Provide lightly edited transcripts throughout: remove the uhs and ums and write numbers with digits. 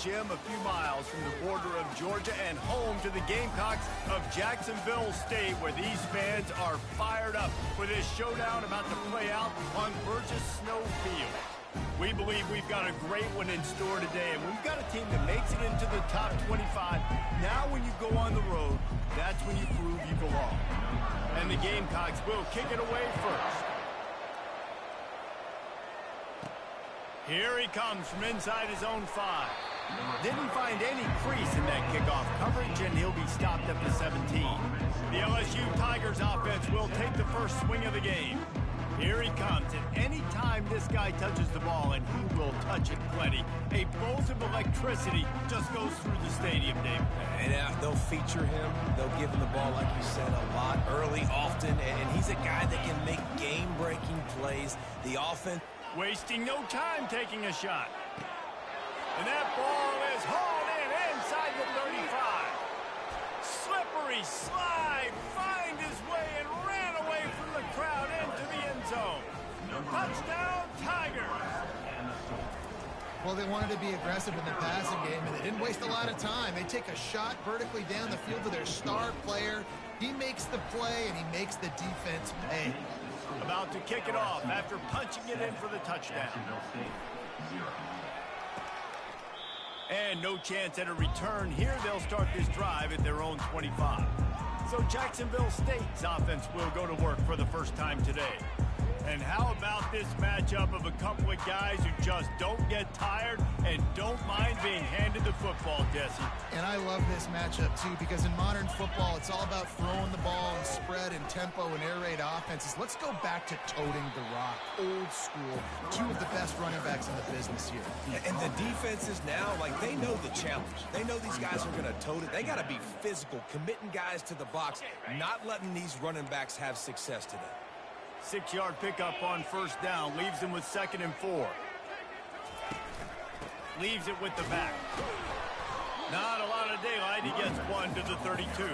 gym a few miles from the border of Georgia and home to the Gamecocks of Jacksonville State, where these fans are fired up for this showdown about to play out on Burgess Snow Field. We believe we've got a great one in store today, and we've got a team that makes it into the top 25. Now when you go on the road, that's when you prove you belong. And the Gamecocks will kick it away first. Here he comes from inside his own 5. Didn't find any crease in that kickoff coverage, and he'll be stopped at the 17. The LSU Tigers offense will take the first swing of the game. Here he comes, and any time this guy touches the ball, and he will touch it plenty, a bolt of electricity just goes through the stadium, Dave. And they'll feature him. They'll give him the ball, like you said, a lot, early, often, and he's a guy that can make game-breaking plays. The offense... Wasting no time taking a shot. And that ball is hauled in inside the 35. Slippery slide, find his way and ran away from the crowd into the end zone. Touchdown, Tigers. Well, they wanted to be aggressive in the passing game, and they didn't waste a lot of time. They take a shot vertically down the field to their star player. He makes the play, and he makes the defense pay. About to kick it off after punching it in for the touchdown. And no chance at a return here. They'll start this drive at their own 25. So Jacksonville State's offense will go to work for the first time today. And how about this matchup of a couple of guys who just don't get tired and don't mind being handed the football, Jesse? And I love this matchup, too, because in modern football, it's all about throwing the ball and spread and tempo and air raid offenses. Let's go back to toting the rock, old school. Two of the best running backs in the business here. And the defenses now, like, they know the challenge. They know these guys are going to tote it. They got to be physical, committing guys to the box, not letting these running backs have success today. 6-yard pickup on first down. Leaves him with 2nd and 4. Leaves it with the back. Not a lot of daylight. He gets 1 to the 32.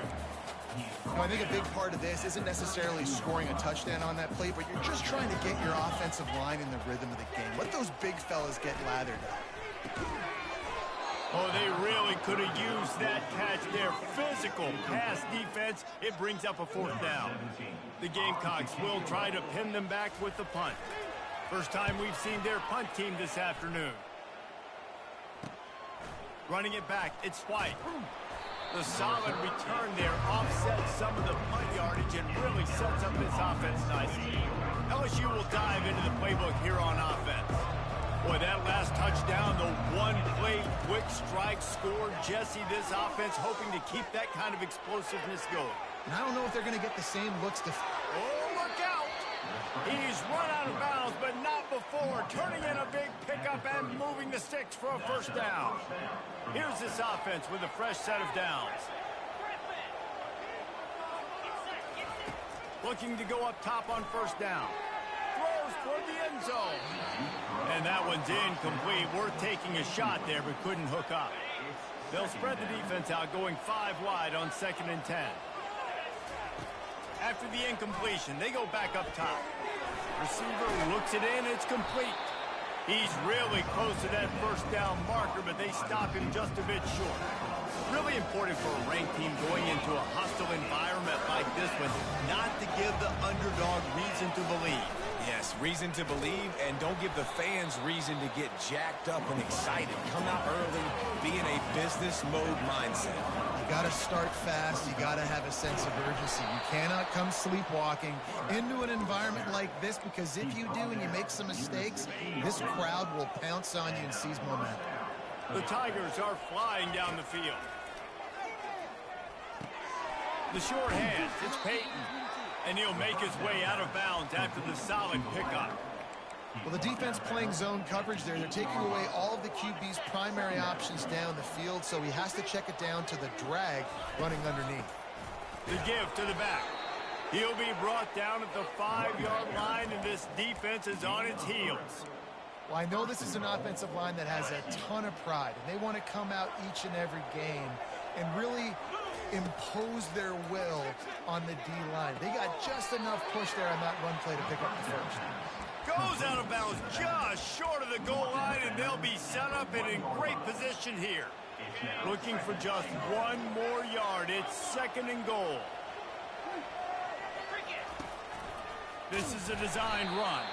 I think a big part of this isn't necessarily scoring a touchdown on that play, but you're just trying to get your offensive line in the rhythm of the game. Let those big fellas get lathered up. Oh, they really could have used that catch there. Physical pass defense. It brings up a 4th down. The Gamecocks will try to pin them back with the punt. First time we've seen their punt team this afternoon. Running it back, it's White. The solid return there offsets some of the punt yardage and really sets up this offense nicely. LSU will dive into the playbook here on offense. Boy, that last touchdown, the one-play quick strike scored. Jesse, this offense hoping to keep that kind of explosiveness going. And I don't know if they're going to get the same looks to... Oh, look out! He's run out of bounds, but not before. Turning in a big pickup and moving the sticks for a first down. Here's this offense with a fresh set of downs. Looking to go up top on first down. Throws toward the end zone. And that one's incomplete. Worth taking a shot there, but couldn't hook up. They'll spread the defense out, going 5 wide on 2nd and 10. After the incompletion, they go back up top. Receiver looks it in, it's complete. He's really close to that first down marker, but they stop him just a bit short. Really important for a ranked team going into a hostile environment like this one, not to give the underdog reason to believe. Yes, reason to believe, and don't give the fans reason to get jacked up and excited. Come out early, be in a business mode mindset. You got to start fast. You got to have a sense of urgency. You cannot come sleepwalking into an environment like this, because if you do and you make some mistakes, this crowd will pounce on you and seize momentum. The Tigers are flying down the field. The short hand, it's Peyton. And he'll make his way out of bounds after the solid pickup. Well, the defense playing zone coverage there. They're taking away all of the QB's primary options down the field, so he has to check it down to the drag running underneath. The give to the back. He'll be brought down at the 5-yard line, and this defense is on its heels. Well, I know this is an offensive line that has a ton of pride, and they want to come out each and every game and really impose their will on the D-line. They got just enough push there on that run play to pick up the first. Goes out of bounds just short of the goal line, and they'll be set up and in great position here. Looking for just one more yard. It's 2nd and goal. This is a designed run.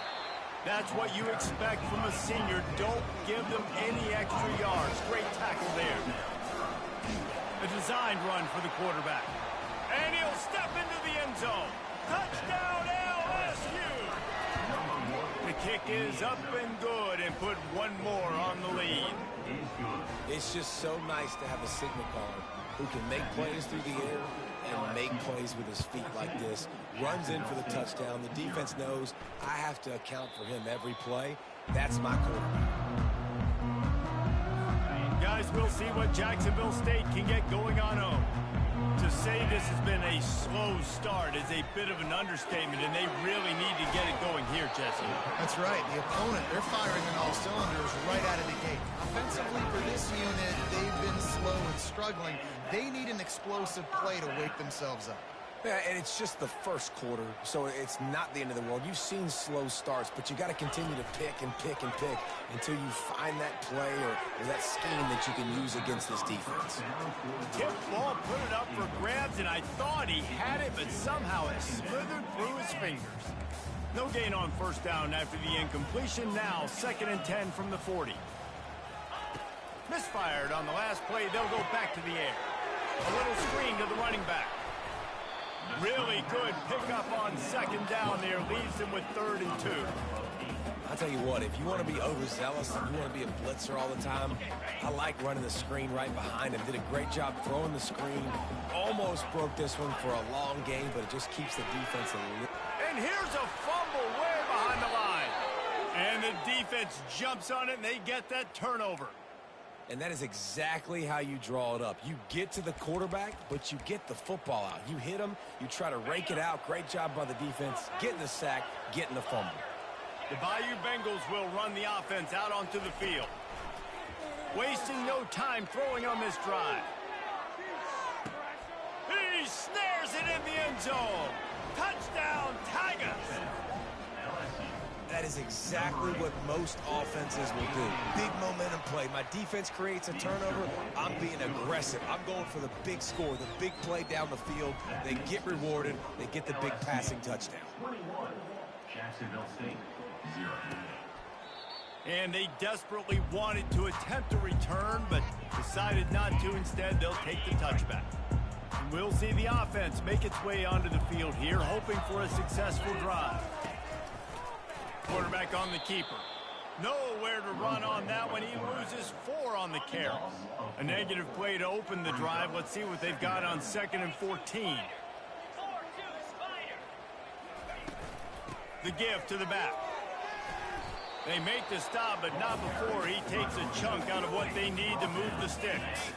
That's what you expect from a senior. Don't give them any extra yards. Great tackle there. A designed run for the quarterback. And he'll step into the end zone. Touchdown, LSU! The kick is up and good and put one more on the lead. It's just so nice to have a signal caller who can make plays through the air and make plays with his feet like this. Runs in for the touchdown. The defense knows I have to account for him every play. That's my quarterback. Guys, we'll see what Jacksonville State can get going on home. To say this has been a slow start is a bit of an understatement, and they really need to get it going here, Jesse. That's right. The opponent, they're firing on all cylinders right out of the gate. Offensively, for this unit, they've been slow and struggling. They need an explosive play to wake themselves up. Yeah, and it's just the first quarter, so it's not the end of the world. You've seen slow starts, but you got to continue to pick and pick and pick until you find that play or that scheme that you can use against this defense. Tip ball, put it up for grabs, and I thought he had it, but somehow it slithered through his fingers. No gain on first down after the incompletion. Now 2nd and 10 from the 40. Misfired on the last play. They'll go back to the air. A little screen to the running back. Really good pickup on 2nd down there. Leaves them with 3rd and 2. I'll tell you what, if you want to be overzealous and you want to be a blitzer all the time, I like running the screen right behind him. Did a great job throwing the screen. Almost broke this one for a long game, but it just keeps the defense a little. And here's a fumble way behind the line. And the defense jumps on it, and they get that turnover. And that is exactly how you draw it up. You get to the quarterback, but you get the football out. You hit him, you try to rake it out. Great job by the defense, getting the sack, getting the fumble. The Bayou Bengals will run the offense out onto the field. Wasting no time throwing on this drive. He snares it in the end zone. Touchdown, Tigers! That is exactly what most offenses will do. Big momentum play. My defense creates a turnover. I'm being aggressive. I'm going for the big score, the big play down the field. They get rewarded. They get the big passing touchdown. 21, Jacksonville State, 0. And they desperately wanted to attempt a return, but decided not to. Instead, they'll take the touchback. And we'll see the offense make its way onto the field here, hoping for a successful drive. Quarterback on the keeper. Nowhere to run on that one. He loses 4 on the carry. A negative play to open the drive. Let's see what they've got on 2nd and 14. The give to the back. They make the stop, but not before he takes a chunk out of what they need to move the sticks.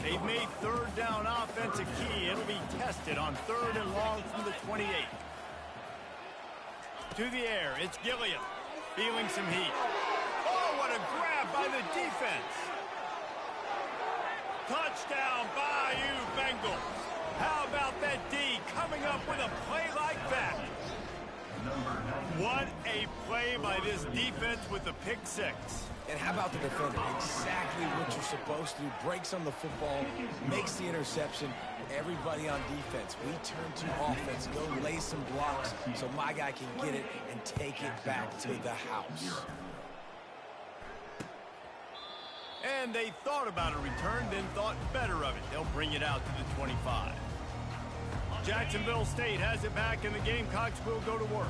They've made 3rd down offense a key. It'll be tested on 3rd and long from the 28. To the air, it's Gilliam, feeling some heat. Oh, what a grab by the defense. Touchdown, Bayou Bengals. How about that D coming up with a play like that? What a play by this defense with the pick 6. And how about the defender? Exactly what you're supposed to do. Breaks on the football, makes the interception. Everybody on defense, we turn to offense. Go lay some blocks so my guy can get it and take it back to the house. And they thought about a return, then thought better of it. They'll bring it out to the 25. Jacksonville State has it back, and the Gamecocks will go to work.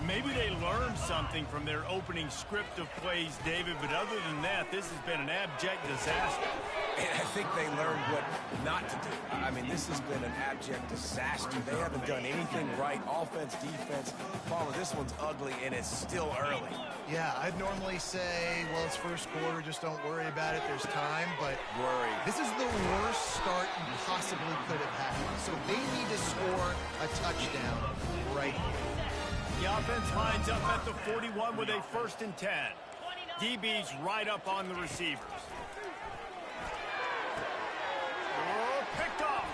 Maybe they learned something from their opening script of plays, David, but other than that, this has been an abject disaster. And I think they learned what not to do. I mean, this has been an abject disaster. They haven't done anything right. Offense, defense. Paula, this one's ugly, and it's still early. Yeah, I'd normally say, well, it's first quarter, just don't worry about it, there's time, but this is the worst start you possibly could have had. So they need to score a touchdown right here. The offense lines up at the 41 with a 1st and 10. DB's right up on the receivers. Oh, picked off.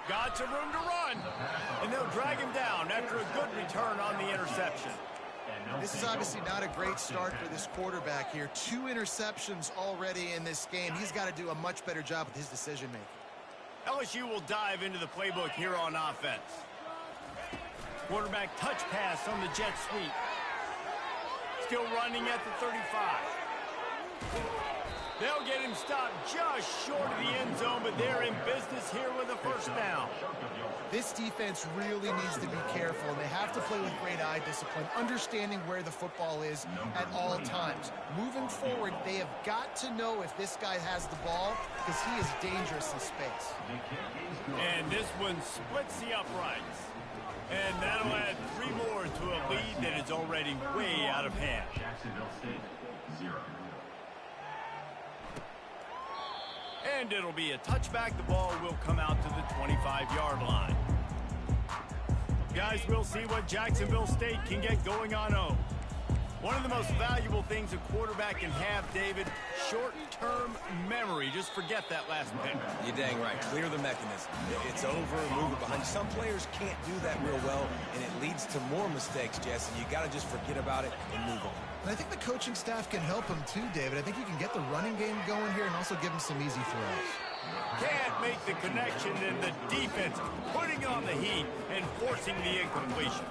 Got Lots of room to run. And they'll drag him down after a good return on the interception. This is obviously not a great start for this quarterback here. 2 interceptions already in this game. He's got to do a much better job with his decision-making. LSU will dive into the playbook here on offense. Quarterback touch pass on the jet sweep. Still running at the 35. They'll get him stopped just short of the end zone, but they're in business here with a first down. This defense really needs to be careful, and they have to play with great eye discipline, understanding where the football is at all times. Moving forward, they have got to know if this guy has the ball, because he is dangerous in space. And this one splits the uprights. And that'll add 3 more to a lead that is already way out of hand. Jacksonville State, 0. And it'll be a touchback. The ball will come out to the 25-yard line. Guys, we'll see what Jacksonville State can get going on O. One of the most valuable things a quarterback can have, David, short-term memory. Just forget that last pick. You're dang right. Clear the mechanism. It's over, move it behind. Some players can't do that real well, and it leads to more mistakes, Jesse. You got to just forget about it and move on. And I think the coaching staff can help him too, David. I think you can get the running game going here and also give him some easy throws. Can't make the connection, and the defense putting on the heat and forcing the incompletion.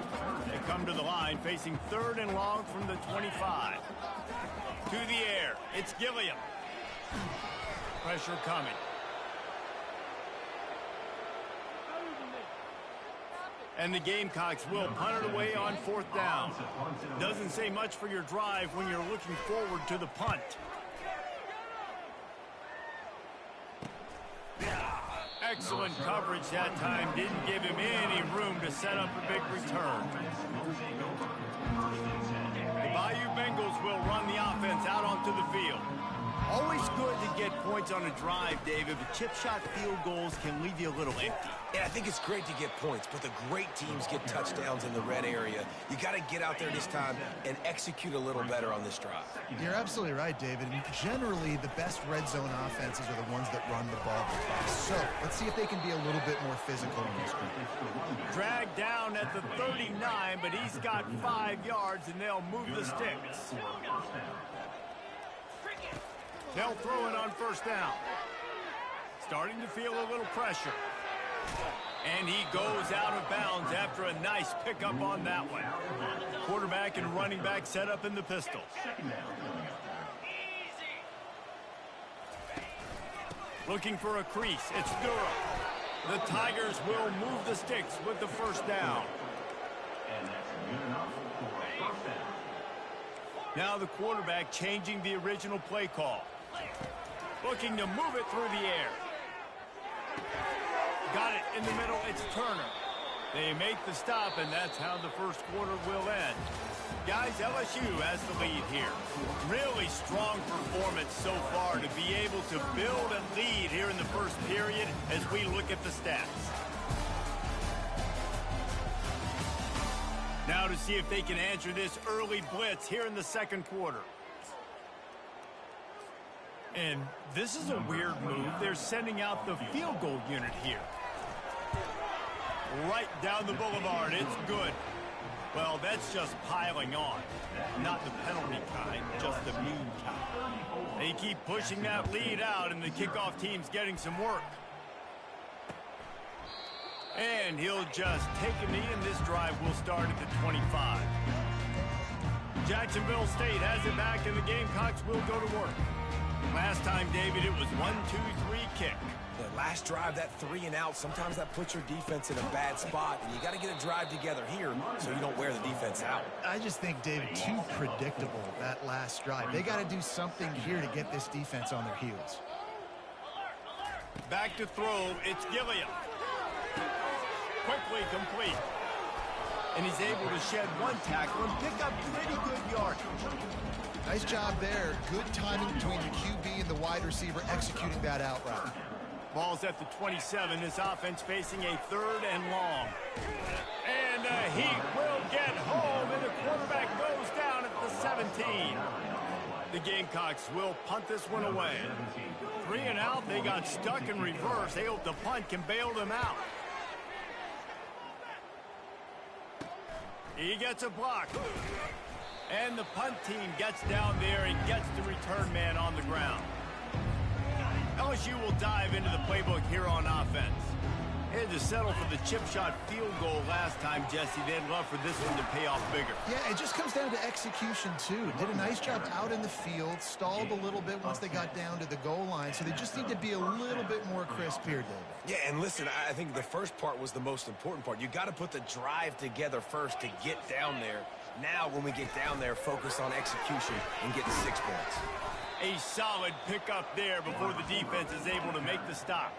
They come to the line facing 3rd and long from the 25. To the air, it's Gilliam. Pressure coming. And the Gamecocks will punt it away on 4th down. Doesn't say much for your drive when you're looking forward to the punt. Excellent coverage that time. Didn't give him any room to set up a big return. The Bayou Bengals will run the offense out onto the field. Always good to get points on a drive, David, but chip shot field goals can leave you a little empty. Yeah, I think it's great to get points, but the great teams get touchdowns in the red area. You got to get out there this time and execute a little better on this drive. You're absolutely right, David. And generally, the best red zone offenses are the ones that run the ball the best. So let's see if they can be a little bit more physical in this one. Dragged down at the 39, but he's got 5 yards, and they'll move the sticks. They'll throw it on 1st down. Starting to feel a little pressure. And he goes out of bounds after a nice pickup on that one. Quarterback and running back set up in the pistol. Looking for a crease. It's Durham. The Tigers will move the sticks with the 1st down. And that's good enough for a 1st down. Now the quarterback changing the original play call. Looking to move it through the air. Got it in the middle. It's Turner. They make the stop, and that's how the 1st quarter will end. Guys, LSU has the lead here. Really strong performance so far to be able to build a lead here in the 1st period as we look at the stats. Now to see if they can answer this early blitz here in the 2nd quarter. And this is a weird move. They're sending out the field goal unit here. Right down the boulevard. It's good. Well, that's just piling on. Not the penalty kind, just the mean kind. They keep pushing that lead out, and the kickoff team's getting some work. And he'll just take a knee, and this drive will start at the 25. Jacksonville State has it back, and the Gamecocks will go to work. Last time, David, it was 1-2-3 kick. The last drive, that 3 and out, sometimes that puts your defense in a bad spot, and you got to get a drive together here so you don't wear the defense out. I just think, David, too predictable, that last drive. They got to do something here to get this defense on their heels. Back to throw, it's Gilliam. Quickly complete. And he's able to shed 1 tackle and pick up pretty good yardage. Nice job there. Good timing between the QB and the wide receiver executing that out route. Ball's at the 27. This offense facing a 3rd and long. And he will get home, and the quarterback goes down at the 17. The Gamecocks will punt this one away. 3 and out. They got stuck in reverse. They hope the punt can bail them out. He gets a block. And the punt team gets down there and gets the return man on the ground. LSU will dive into the playbook here on offense. They had to settle for the chip shot field goal last time, Jesse. They'd love for this one to pay off bigger. Yeah, it just comes down to execution, too. Did a nice job out in the field, stalled a little bit once they got down to the goal line, so they just need to be a little bit more crisp here, David. Yeah, and listen, I think the first part was the most important part. You got to put the drive together first to get down there. Now, when we get down there, focus on execution and get the 6 points. A solid pickup there before the defense is able to make the stop.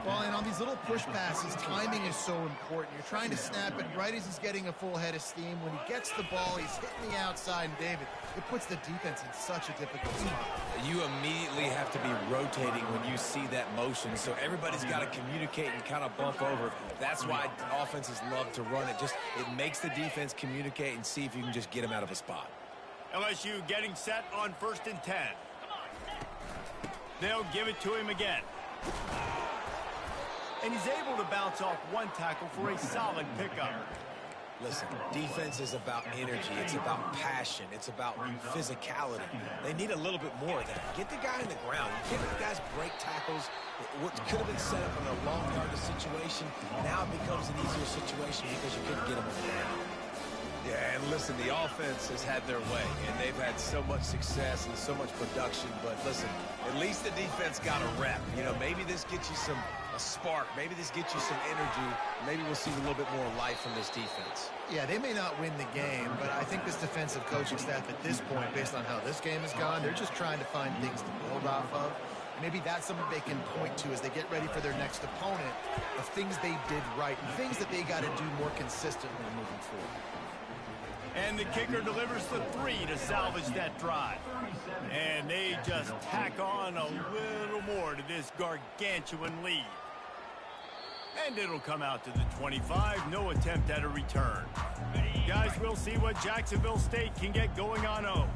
Well, and on these little push passes, timing is so important. You're trying to snap it right as he's getting a full head of steam. When he gets the ball, he's hitting the outside, and David, it puts the defense in such a difficult spot. You immediately have to be rotating when you see that motion, so everybody's got to communicate and kind of bump over. That's why offenses love to run it. It makes the defense communicate and see if you can just get him out of a spot. LSU getting set on 1st and 10. They'll give it to him again. And he's able to bounce off one tackle for a solid pickup. Listen, defense is about energy. It's about passion. It's about physicality. They need a little bit more of that. Get the guy in the ground. You can't let guys break tackles. What could have been set up in a long yardage situation, now it becomes an easier situation because you couldn't get him on the ground. Yeah, and listen, the offense has had their way, and they've had so much success and so much production. But listen, at least the defense got a rep. You know, maybe this gets you a spark. Maybe this gets you some energy. Maybe we'll see a little bit more life from this defense. Yeah, they may not win the game, but I think this defensive coaching staff at this point, based on how this game has gone, they're just trying to find things to build off of. Maybe that's something they can point to as they get ready for their next opponent, of things they did right and things that they got to do more consistently moving forward. And the kicker delivers the 3 to salvage that drive. And they just tack on a little more to this gargantuan lead. And it'll come out to the 25. No attempt at a return. Guys, we'll see what Jacksonville State can get going on 0.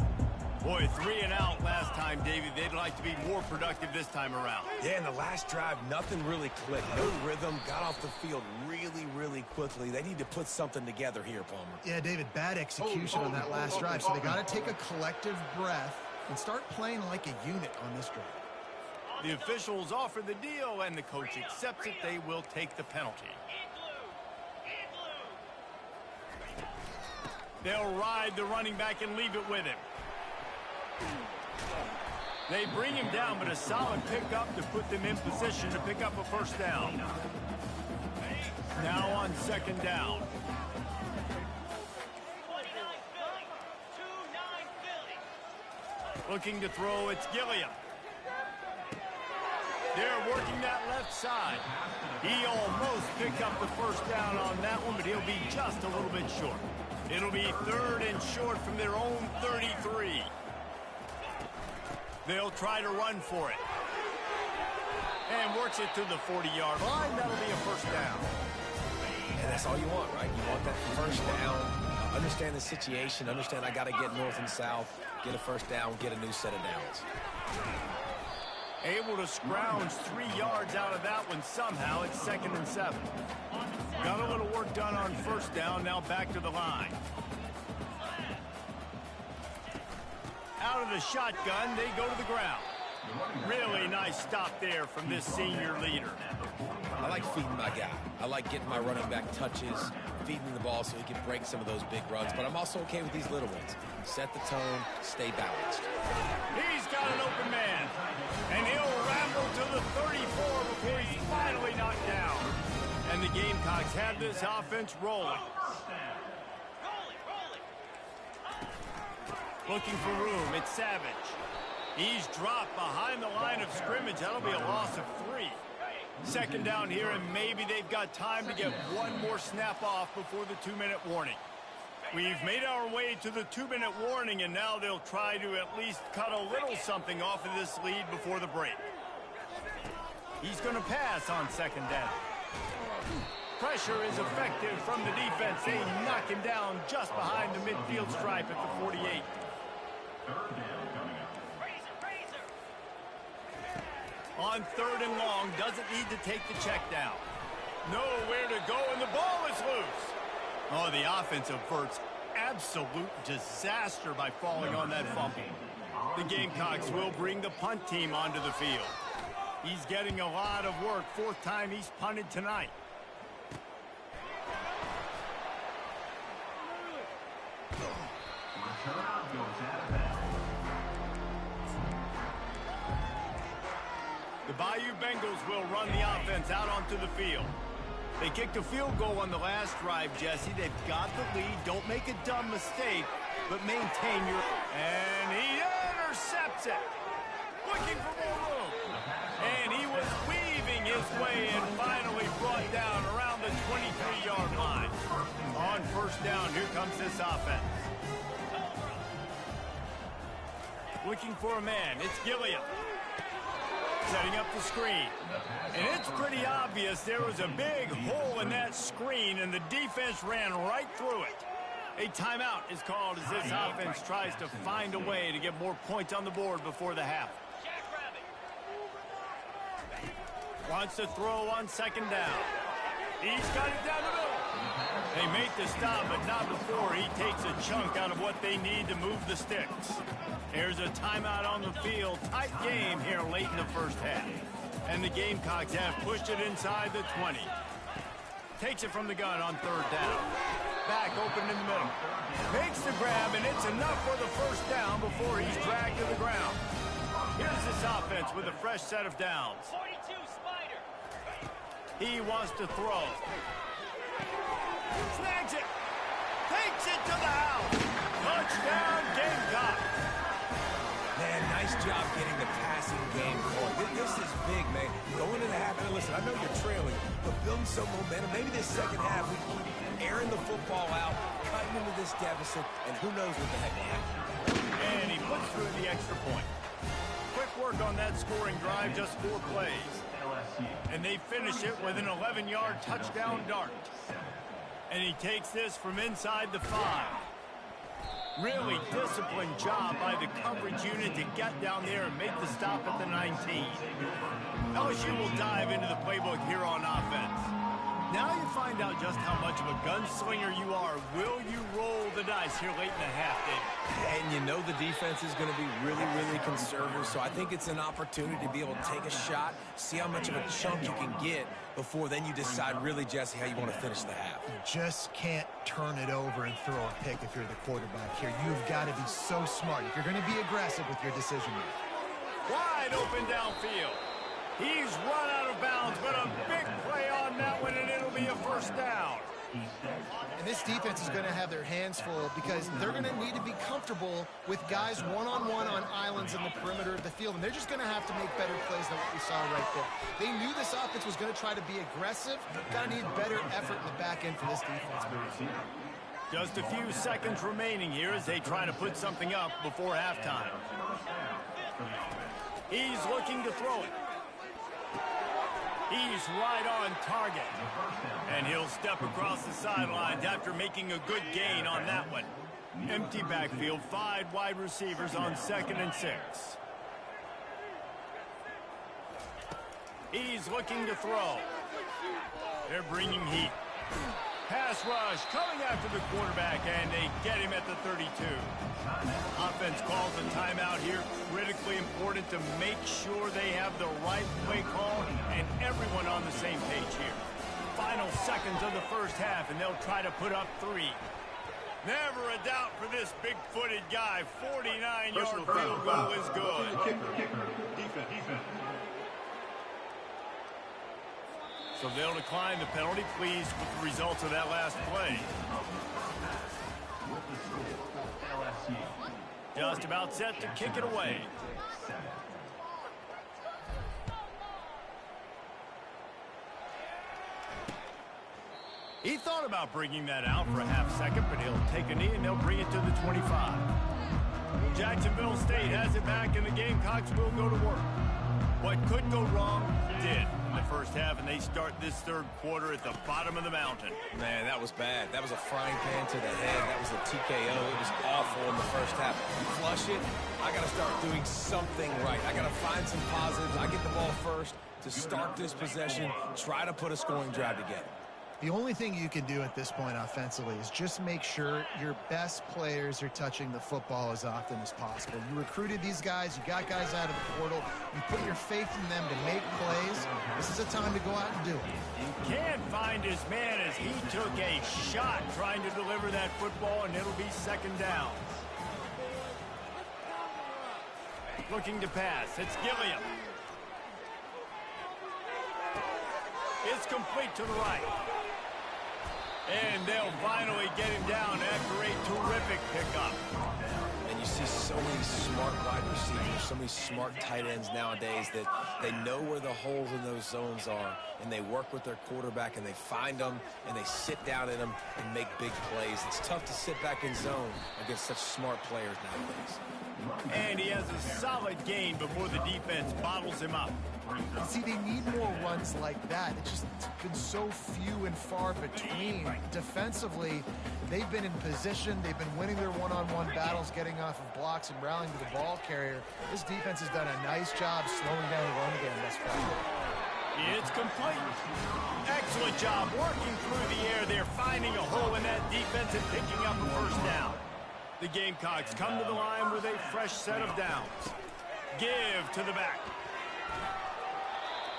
Boy, 3 and out last time, David. They'd like to be more productive this time around. Yeah, in the last drive, nothing really clicked. No rhythm, got off the field really quickly. They need to put something together here, Palmer. Yeah, David, bad execution on that last drive, so they got to take a collective breath and start playing like a unit on this drive. The officials offer the deal, and the coach accepts it. They will take the penalty. They'll ride the running back and leave it with him. They bring him down, but a solid pickup to put them in position to pick up a 1st down. Now on 2nd down. Looking to throw, it's Gilliam. They're working that left side. He almost picked up the 1st down on that one, but he'll be just a little bit short. It'll be 3rd and short from their own 33. They'll try to run for it. And works it to the 40-yard line. That'll be a 1st down. And that's all you want, right? You want that 1st down. Understand the situation. Understand I got to get north and south. Get a 1st down. Get a new set of downs. Able to scrounge 3 yards out of that one somehow. It's 2nd and 7. Got a little work done on 1st down. Now back to the line. Out of the shotgun, they go to the ground. Really nice stop there from this senior leader. I like feeding my guy. I like getting my running back touches, feeding the ball so he can break some of those big runs. But I'm also okay with these little ones. Set the tone, stay balanced. He's got an open man. And he'll ramble to the 34 before he's finally knocked down. And the Gamecocks have this offense rolling. Looking for room, it's Savage. He's dropped behind the line of scrimmage. That'll be a loss of 3. 2nd down here, and maybe they've got time to get one more snap off before the 2-minute warning. We've made our way to the 2-minute warning, and now they'll try to at least cut a little something off of this lead before the break. He's going to pass on 2nd down. Pressure is effective from the defense. They knock him down just behind the midfield stripe at the 48. On 3rd and long, doesn't need to take the check down. Nowhere to go, and the ball is loose. Oh, the offense averts absolute disaster by falling on that fumble. The Gamecocks will bring the punt team onto the field. He's getting a lot of work. Fourth time he's punted tonight. The Bayou Bengals will run the offense out onto the field. They kicked a field goal on the last drive, Jesse. They've got the lead. Don't make a dumb mistake, but maintain your... And he intercepts it. Looking for more room. And he was weaving his way and finally brought down around the 23-yard line. On first down, here comes this offense. Looking for a man. It's Gilliam. Setting up the screen. And it's pretty obvious there was a big hole in that screen, and the defense ran right through it. A timeout is called as this offense tries to find a way to get more points on the board before the half. Wants to throw on second down. He's got it down the middle. They make the stop, but not before he takes a chunk out of what they need to move the sticks. Here's a timeout on the field. Tight game here late in the first half. And the Gamecocks have pushed it inside the 20. Takes it from the gun on third down. Back open in the middle. Makes the grab, and it's enough for the first down before he's dragged to the ground. Here's this offense with a fresh set of downs. 42 Spider. He wants to throw. Snags it. Takes it to the house. Touchdown, Gamecock. Man, nice job getting the passing game going. This is big, man. Going into the half, and listen, I know you're trailing, but building some momentum. Maybe this second half, we keep airing the football out, cutting into this deficit, and who knows what the heck will happen. And he puts through the extra point. Quick work on that scoring drive, just 4 plays. And they finish it with an 11-yard touchdown dart. And he takes this from inside the 5. Really disciplined job by the coverage unit to get down there and make the stop at the 19. LSU will dive into the playbook here on offense. Now you find out just how much of a gunslinger you are. Will you roll the dice here late in the half, David? And you know the defense is going to be really, really conservative, so I think it's an opportunity to be able to take a shot, see how much of a chunk you can get before then you decide really, Jesse, how you want to finish the half. You just can't turn it over and throw a pick if you're the quarterback here. You've got to be so smart if you're going to be aggressive with your decision making. Wide open downfield. He's run out of bounds, but a big play on that one, and it'll be a first down. And this defense is going to have their hands full because they're going to need to be comfortable with guys one-on-one on islands in the perimeter of the field, and they're just going to have to make better plays than what we saw right there. They knew this offense was going to try to be aggressive. Got to need better effort in the back end for this defense. Just a few seconds remaining here as they try to put something up before halftime. He's looking to throw it. He's right on target. And he'll step across the sidelines after making a good gain on that one. Empty backfield, 5 wide receivers on 2nd and 6. He's looking to throw. They're bringing heat. Pass rush coming after the quarterback, and they get him at the 32. Offense calls a timeout here. Critically important to make sure they have the right play call and everyone on the same page here. Final seconds of the first half, and they'll try to put up 3. Never a doubt for this big-footed guy. 49-yard field goal is good. Defense. So they'll decline the penalty. Pleased with the results of that last play. Just about set to kick it away. He thought about bringing that out for a half second, but he'll take a knee and they'll bring it to the 25. Jacksonville State has it back, and the Gamecocks will go to work. What could go wrong did in the first half, and they start this third quarter at the bottom of the mountain. Man, that was bad. That was a frying pan to the head. That was a TKO. It was awful in the first half. Flush it. I got to start doing something right. I got to find some positives. I get the ball first to start this possession, try to put a scoring drive together. The only thing you can do at this point offensively is just make sure your best players are touching the football as often as possible. You recruited these guys. You got guys out of the portal. You put your faith in them to make plays. This is a time to go out and do it. He can't find his man as he took a shot trying to deliver that football, and it'll be second down. Looking to pass. It's Gilliam. It's complete to the right. And they'll finally get him down after a terrific pickup. And you see so many smart wide receivers, so many smart tight ends nowadays that they know where the holes in those zones are, and they work with their quarterback, and they find them, and they sit down in them and make big plays. It's tough to sit back in zone against such smart players nowadays. And he has a solid gain before the defense bottles him up. See, they need more runs like that. It's just been so few and far between. Defensively, they've been in position. They've been winning their one-on-one battles, getting off of blocks and rallying to the ball carrier. This defense has done a nice job slowing down the run game thus far. It's complete. Excellent job working through the air. They're finding a hole in that defense and picking up a first down. The Gamecocks come to the line with a fresh set of downs. Give to the back.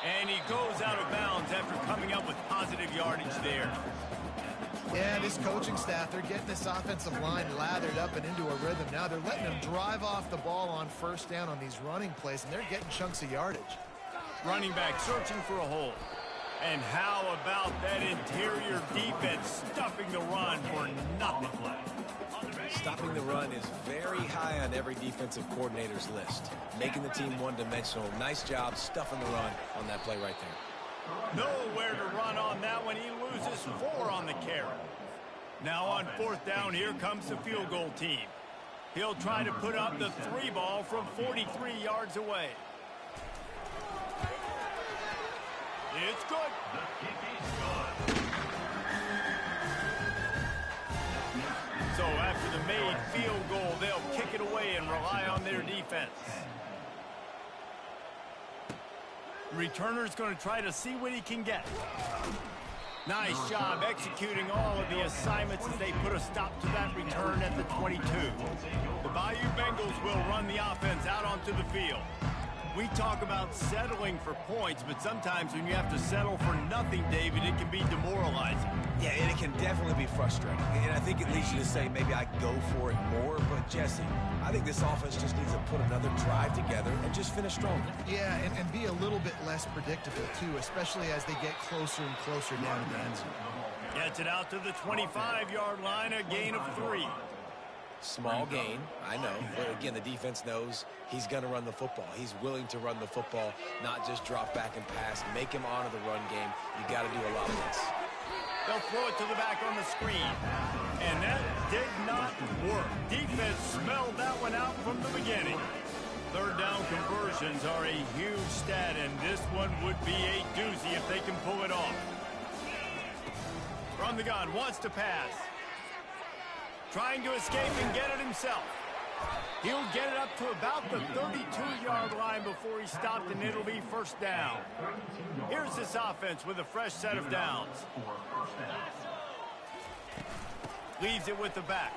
And he goes out of bounds after coming up with positive yardage there. Yeah, this coaching staff, they're getting this offensive line lathered up and into a rhythm. Now they're letting them drive off the ball on first down on these running plays, and they're getting chunks of yardage. Running back searching for a hole. And how about that interior defense stuffing the run for nothing? Stopping the run is very high on every defensive coordinator's list. Making the team one-dimensional. Nice job stuffing the run on that play right there. Nowhere to run on that one. He loses 4 on the carry. Now on fourth down, here comes the field goal team. He'll try to put up the 3 ball from 43 yards away. It's good. So after the made field goal, they'll kick it away and rely on their defense. Returner's going to try to see what he can get. Nice job executing all of the assignments as they put a stop to that return at the 22. The Bayou Bengals will run the offense out onto the field. We talk about settling for points, but sometimes when you have to settle for nothing, David, it can be demoralizing. Yeah, and it can definitely be frustrating. And I think it leads you to say maybe I go for it more. But, Jesse, I think this offense just needs to put another drive together and just finish strong. Yeah, and be a little bit less predictable, too, especially as they get closer and closer down to the end zone. Gets it out to the 25-yard line, a gain of 3. Small gain, I know, but again, the defense knows he's going to run the football. He's willing to run the football, not just drop back and pass, make him honor the run game. You got to do a lot of this. They'll throw it to the back on the screen, and that did not work. Defense smelled that one out from the beginning. Third down conversions are a huge stat, and this one would be a doozy if they can pull it off. From the gun, wants to pass. Trying to escape and get it himself. He'll get it up to about the 32-yard line before he stopped, and it'll be first down. Here's this offense with a fresh set of downs. Leaves it with the back.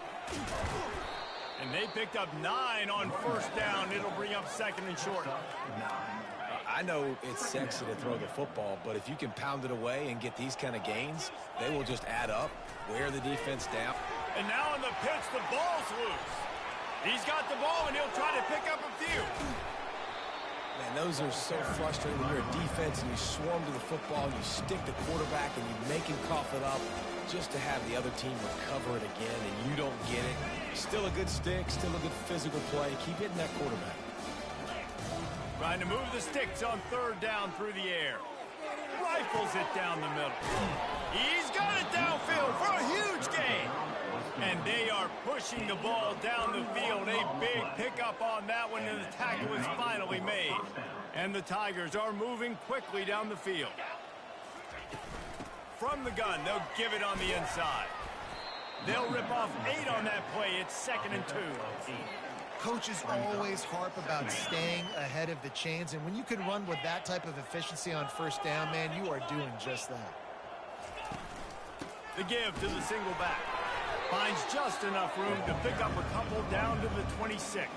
And they picked up 9 on first down. It'll bring up second and short. I know it's sexy to throw the football, but if you can pound it away and get these kind of gains, they will just add up, wear the defense down. And now on the pitch, the ball's loose. He's got the ball, and he'll try to pick up a few. Man, those are so frustrating when you're a defense and you swarm to the football, and you stick the quarterback, and you make him cough it up just to have the other team recover it again, and you don't get it. Still a good stick, still a good physical play. Keep hitting that quarterback. Trying to move the sticks on third down through the air. Rifles it down the middle. He's got it downfield for a huge gain. And they are pushing the ball down the field. A big pickup on that one, and the tackle is finally made. And the Tigers are moving quickly down the field. From the gun, they'll give it on the inside. They'll rip off 8 on that play. It's 2nd and 2. Coaches always harp about staying ahead of the chains, and when you can run with that type of efficiency on first down, man, you are doing just that. The give to the single back. Finds just enough room to pick up a couple down to the 26.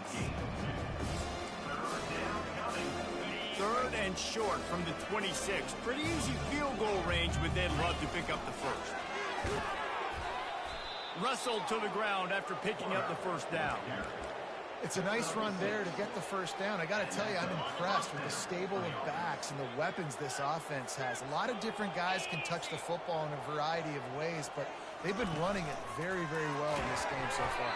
Third and short from the 26. Pretty easy field goal range, but they'd love to pick up the first. Wrestled to the ground after picking up the first down. It's a nice run there to get the first down. I got to tell you, I'm impressed with the stable of backs and the weapons this offense has. A lot of different guys can touch the football in a variety of ways, but they've been running it very, very well in this game so far.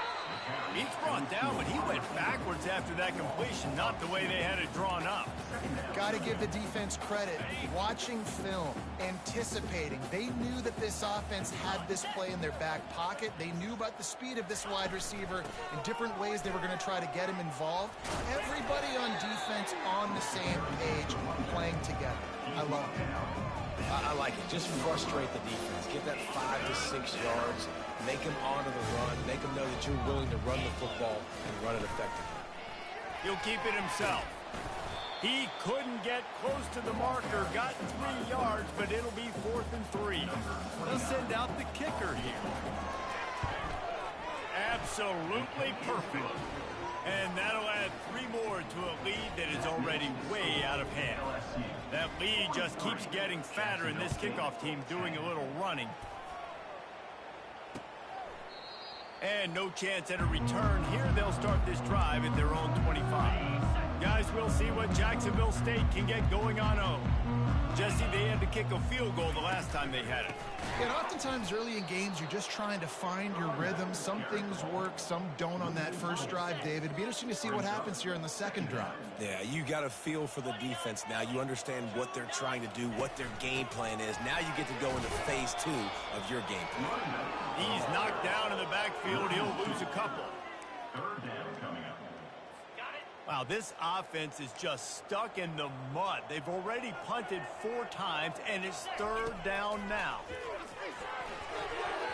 He's brought down, but he went backwards after that completion, not the way they had it drawn up. Got to give the defense credit. Watching film, anticipating. They knew that this offense had this play in their back pocket. They knew about the speed of this wide receiver and different ways they were going to try to get him involved. Everybody on defense on the same page, playing together. I love it. I like it. Just frustrate the defense. Get that 5 to 6 yards. Make them honor the run. Make them know that you're willing to run the football and run it effectively. He'll keep it himself. He couldn't get close to the marker. Got 3 yards, but it'll be 4th and 3. They'll send out the kicker here. Absolutely perfect. And that'll add 3 more to a lead that is already way out of hand. That lead just keeps getting fatter, and this kickoff team doing a little running. And no chance at a return here. They'll start this drive at their own 25. Guys, we'll see what Jacksonville State can get going on home. Jesse, they had to kick a field goal the last time they had it. And oftentimes early in games, you're just trying to find your rhythm. Some things work, some don't on that first drive, David. It'd be interesting to see what happens here in the second drive. Yeah, you got a feel for the defense now. You understand what they're trying to do, what their game plan is. Now you get to go into phase 2 of your game plan. He's knocked down in the backfield. He'll lose a couple. Third down coming up. Wow, this offense is just stuck in the mud. They've already punted 4 times, and it's 3rd down now.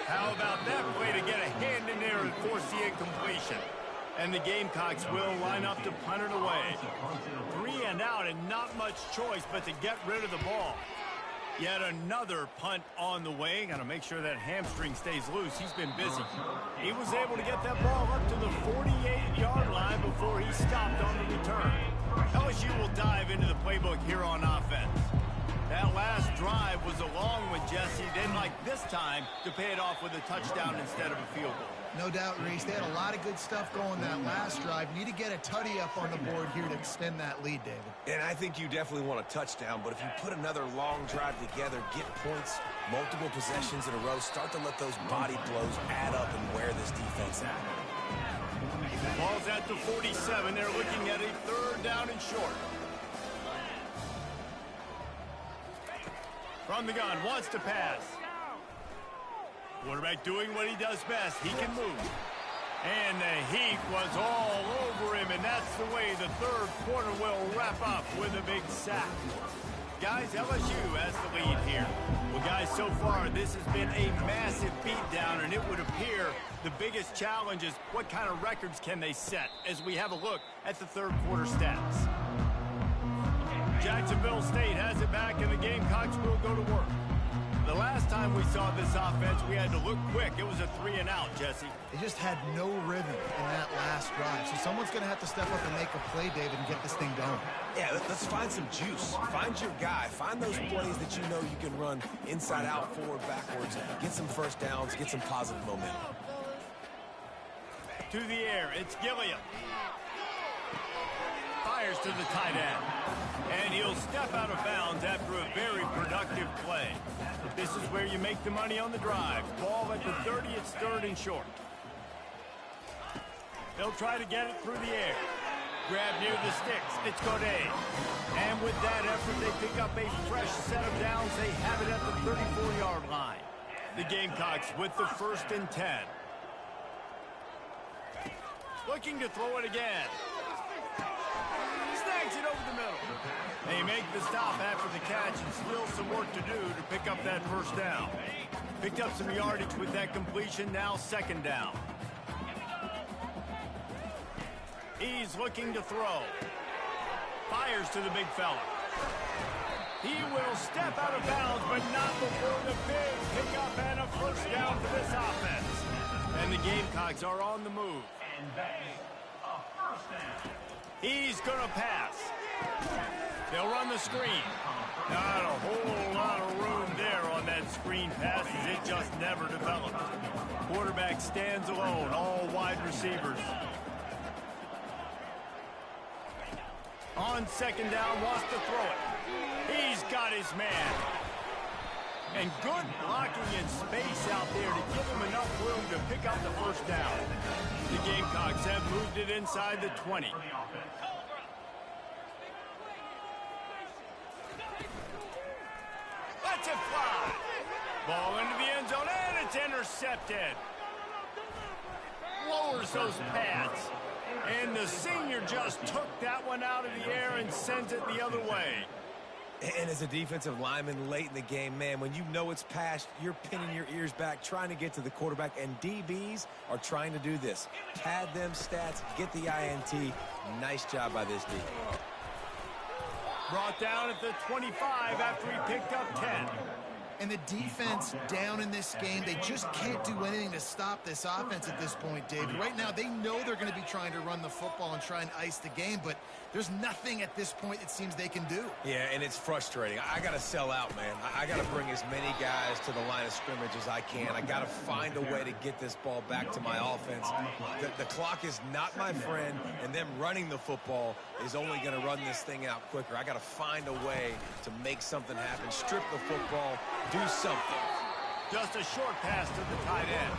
How about that play to get a hand in there and force the incompletion? And the Gamecocks will line up to punt it away. 3 and out, and not much choice but to get rid of the ball. Yet another punt on the way. Got to make sure that hamstring stays loose. He's been busy. He was able to get that ball up to the 48-yard line before he stopped on the return. LSU will dive into the playbook here on offense. That last drive was a long one, Jesse. They'd like this time to pay it off with a touchdown instead of a field goal. No doubt, Reese. They had a lot of good stuff going that last drive. Need to get a tutty up on the board here to extend that lead, David. And I think you definitely want a touchdown, but if you put another long drive together, get points, multiple possessions in a row, start to let those body blows add up and wear this defense out. Ball's at the 47. They're looking at a 3rd down and short. From the gun, wants to pass. Quarterback doing what he does best. He can move. And the heat was all over him, and that's the way the 3rd quarter will wrap up with a big sack. Guys, LSU has the lead here. Well, guys, so far this has been a massive beatdown, and it would appear the biggest challenge is what kind of records can they set as we have a look at the 3rd quarter stats. Jacksonville State has it back, and the Gamecocks will go to work. The last time we saw this offense, we had to look quick. It was a 3 and out, Jesse. They just had no rhythm in that last drive. So someone's going to have to step up and make a play, David, and get this thing going. Yeah, let's find some juice. Find your guy. Find those plays that you know you can run inside out, forward, backwards. Get some first downs. Get some positive momentum. To the air, it's Gilliam. Fires to the tight end. And he'll step out of bounds after a very productive play. This is where you make the money on the drive. Ball at the 30, it's 3rd and short. They'll try to get it through the air. Grab near the sticks, it's Godet. And with that effort, they pick up a fresh set of downs. They have it at the 34-yard line. The Gamecocks with the 1st and 10. Looking to throw it again. Snags it over the middle. They make the stop after the catch, and still some work to do to pick up that 1st down. Picked up some yardage with that completion, now 2nd down. He's looking to throw. Fires to the big fella. He will step out of bounds, but not before the big pickup and a first down for this offense. And the Gamecocks are on the move. And that's a first down. He's going to pass. They'll run the screen. Not a whole lot of room there on that screen pass as it just never developed. Quarterback stands alone, all wide receivers. On second down, wants to throw it. He's got his man. And good blocking and space out there to give him enough room to pick up the first down. The Gamecocks have moved it inside the 20. Let's it fly. Ball into the end zone, and it's intercepted. Lowers those pads. And the senior just took that one out of the air and sends it the other way. And as a defensive lineman late in the game, man, when you know it's passed, you're pinning your ears back, trying to get to the quarterback, and DBs are trying to do this. Pad them stats, get the INT. Nice job by this D. Brought down at the 25 after he picked up 10. And the defense down in this game, they just can't do anything to stop this offense at this point, David. Right now, they know they're going to be trying to run the football and try and ice the game, but there's nothing at this point it seems they can do. Yeah, and it's frustrating. I got to sell out, man. I got to bring as many guys to the line of scrimmage as I can. I got to find a way to get this ball back to my offense. The clock is not my friend, and them running the football is only going to run this thing out quicker. I got to find a way to make something happen, strip the football, do something. Just a short pass to the tight end.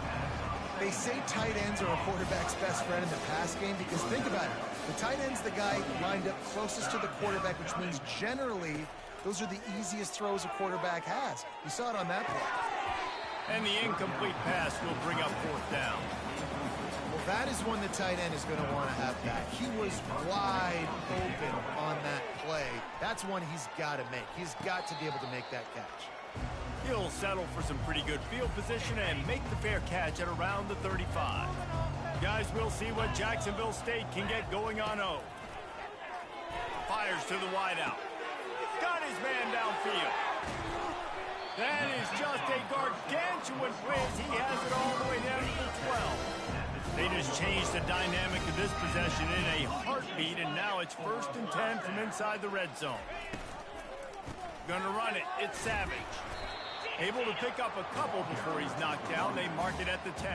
They say tight ends are a quarterback's best friend in the pass game because think about it. The tight end's the guy lined up closest to the quarterback, which means generally those are the easiest throws a quarterback has. You saw it on that play. And the incomplete pass will bring up fourth down. Well, that is one the tight end is going to want to have back. He was wide open on that play. That's one he's got to make. He's got to be able to make that catch. He'll settle for some pretty good field position and make the fair catch at around the 35. Guys, we'll see what Jacksonville State can get going on O. Fires to the wideout. Got his man downfield. That is just a gargantuan play as he has it all the way down to the 12. They just changed the dynamic of this possession in a heartbeat, and now it's 1st and 10 from inside the red zone. Gonna run it. It's Savage. Able to pick up a couple before he's knocked down. They mark it at the 10.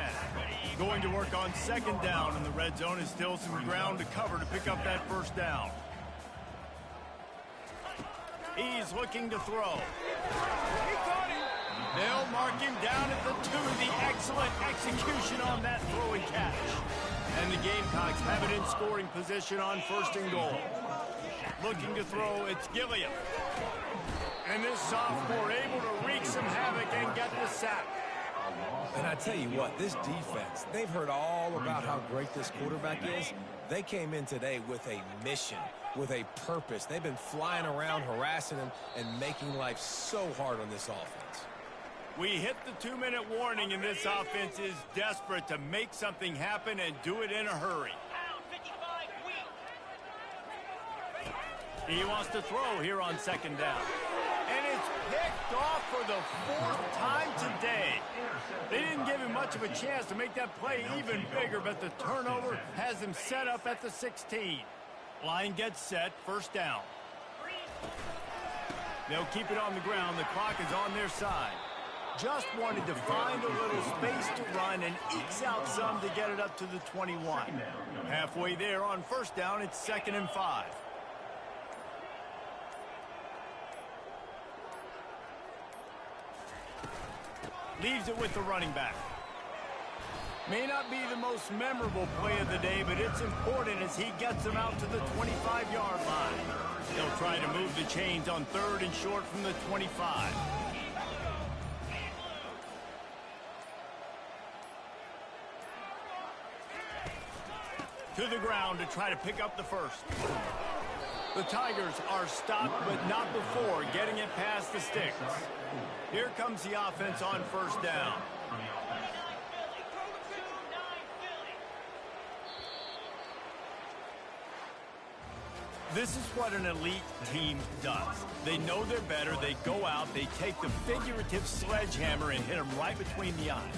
Going to work on second down in the red zone. Is still some ground to cover to pick up that first down. He's looking to throw. He caught him. They'll mark him down at the 2. The excellent execution on that throw and catch. And the Gamecocks have it in scoring position on 1st and goal. Looking to throw, it's Gilliam. And this sophomore able to wreak some havoc and get the sack. And I tell you what, this defense, they've heard all about how great this quarterback is. They came in today with a mission, with a purpose. They've been flying around, harassing him, and making life so hard on this offense. We hit the 2-minute warning, and this offense is desperate to make something happen and do it in a hurry. He wants to throw here on second down. And it's picked off for the 4th time today. They didn't give him much of a chance to make that play even bigger, but the turnover has him set up at the 16. Line gets set, first down. They'll keep it on the ground. The clock is on their side. Just wanted to find a little space to run and ekes out some to get it up to the 21. Halfway there on first down, it's 2nd and 5. Leaves it with the running back. May not be the most memorable play of the day, but it's important as he gets them out to the 25-yard line. They'll try to move the chains on 3rd and short from the 25. To the ground to try to pick up the first. The Tigers are stopped, but not before getting it past the sticks. Here comes the offense on first down. This is what an elite team does. They know they're better. They go out. They take the figurative sledgehammer and hit them right between the eyes.